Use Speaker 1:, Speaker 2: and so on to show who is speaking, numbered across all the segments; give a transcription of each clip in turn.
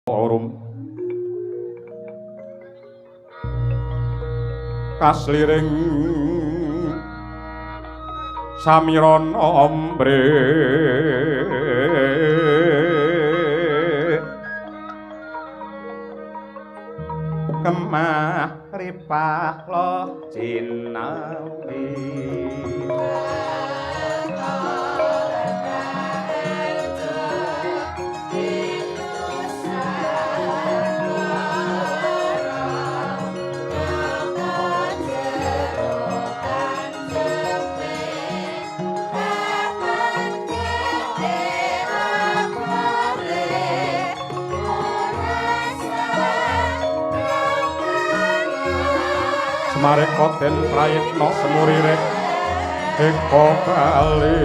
Speaker 1: Orum kasliring samiron ombre kemah ripah lo cinawi Semare koten prayitno semurire eko kali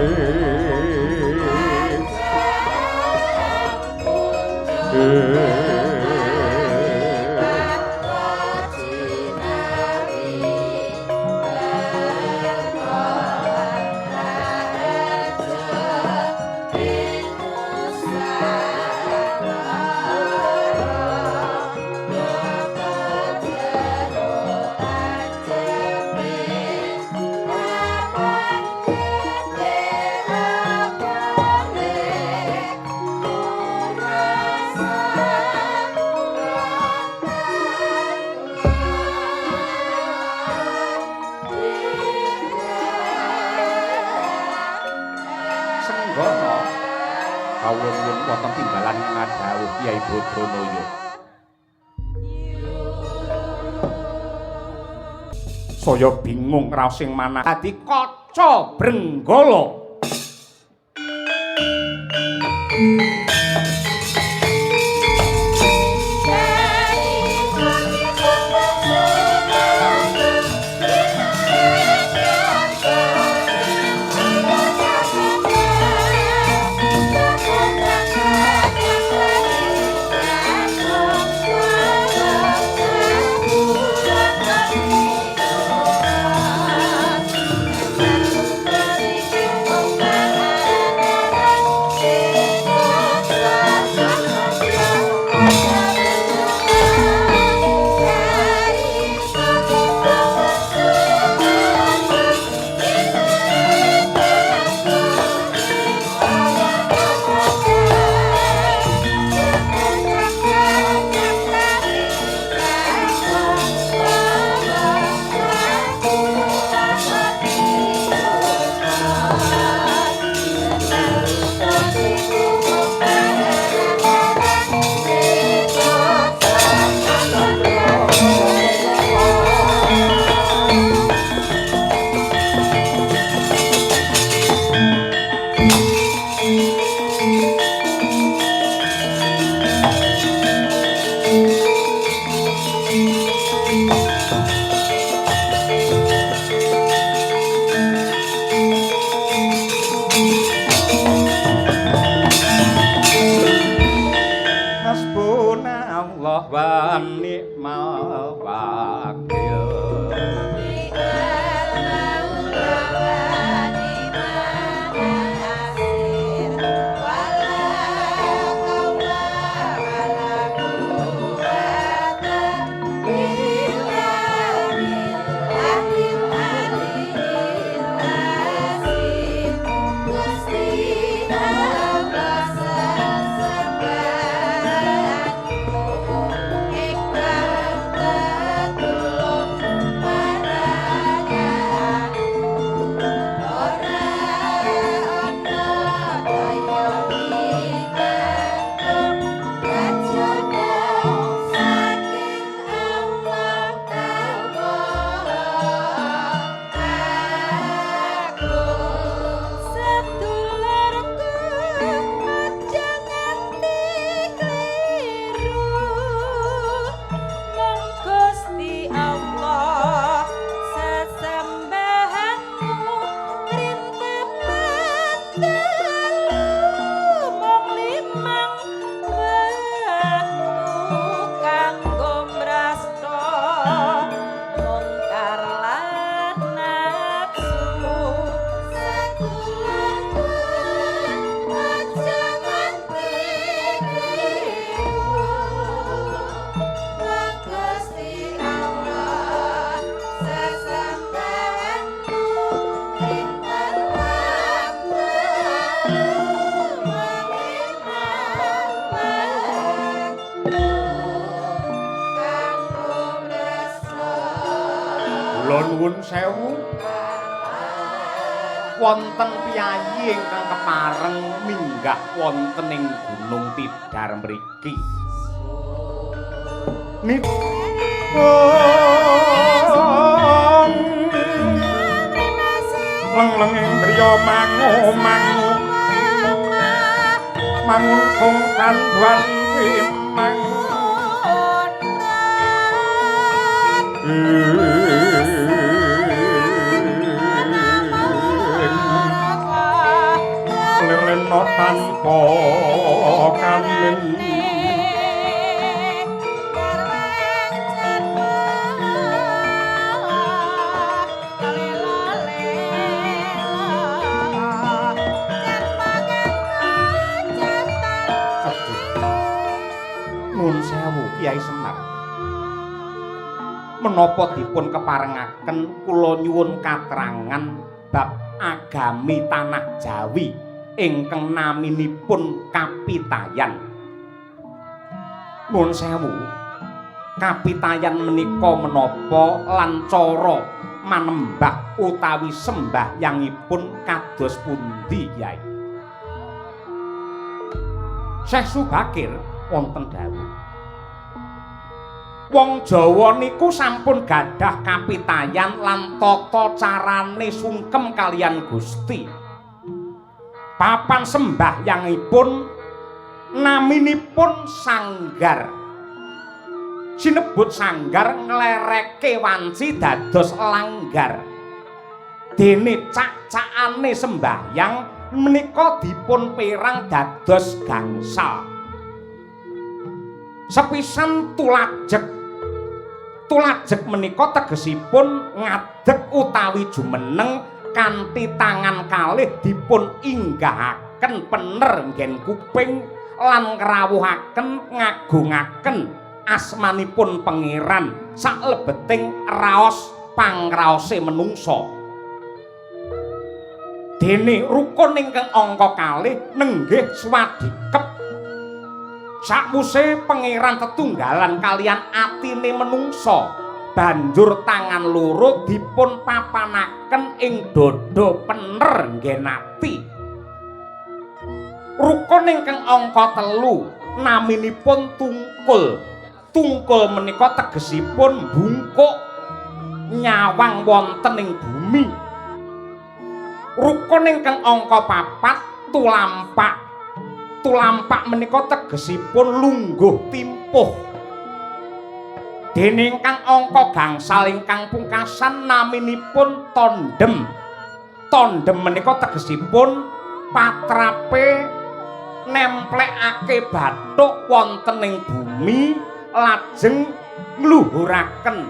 Speaker 1: wonten timbalan ngadhawuh Kyai Badranaya. Saya bingung raos sing manah dadi Kaca Brenggala. Kula nuwun sewu wonten piyayi ingkang kepareng minggah wonten ing Gunung Tidar mriki. Lenglenging griya mangu-mangu mangun kung kandhuan wimang lelena tanpa kamin Nuwun sewu Kyai Semar. Menapa dipun keparengaken kula nyuwun katerangan bab agami tanah Jawi ingkang naminipun Kapitayan. Nuwun sewu. Kapitayan menika menapa lan cara manembah utawi sembahyangipun kados pundi, Kyai? Syekh Subakir wonten dawuh. Wong Jawa niku sampun gadah kapitayan lan tata carane sungkem kaliyan Gusti. Papan sembahyangipun naminipun sanggar. Sinebut sanggar nglereke wanci dados langgar. Dene cak-cakane sembahyang menika dipun perang dados gangsal. Sepisan tulajek menika tegesipun ngadeg utawi jumeneng kanthi tangan kalih dipun inggahaken pener nggen kuping lan ngrawuhaken ngagungaken asmanipun pangeran saklebeting raos pangraose menungsa. Dene rukun ingkang angka kalih nenggih swadikep sakwuse pangeran tetunggalan kalian atine menungsa banjur tangan loro dipun papanaken ing dada pener nggen ati. Rukun ingkang angka 3 naminipun tungkul. Tungkul menika tegesipun bungkuk nyawang wonten ing bumi. Rukun ingkang angka 4 tulampak. Tulampak menika tegesipun lungguh timpuh. Dene ingkang angka gangsal ingkang pungkasan naminipun tondhem. Tondhem menika tegesipun patrape nemplekake bathuk wonten ing bumi lajeng ngluhuraken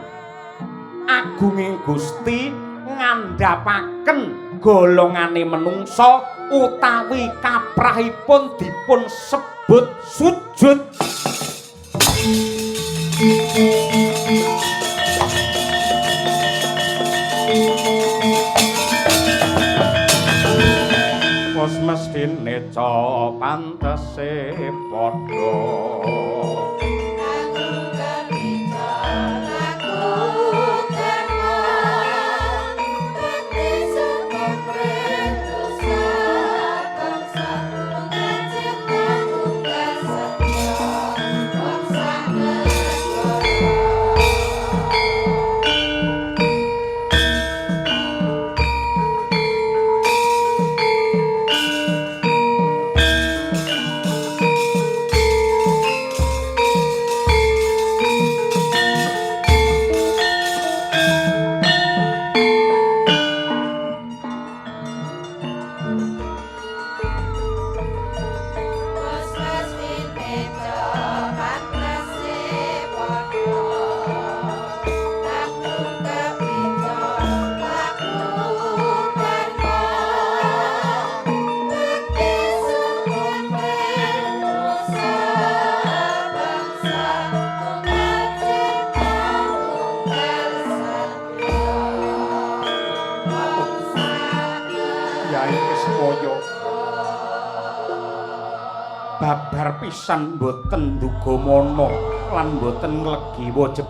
Speaker 1: agunging Gusti ngandhapaken golongane menungsa utawi kaprahipun dipun sebut sujud. Wes mestine pantese padha babar pisan boten duga mana lan boten nglegi wajib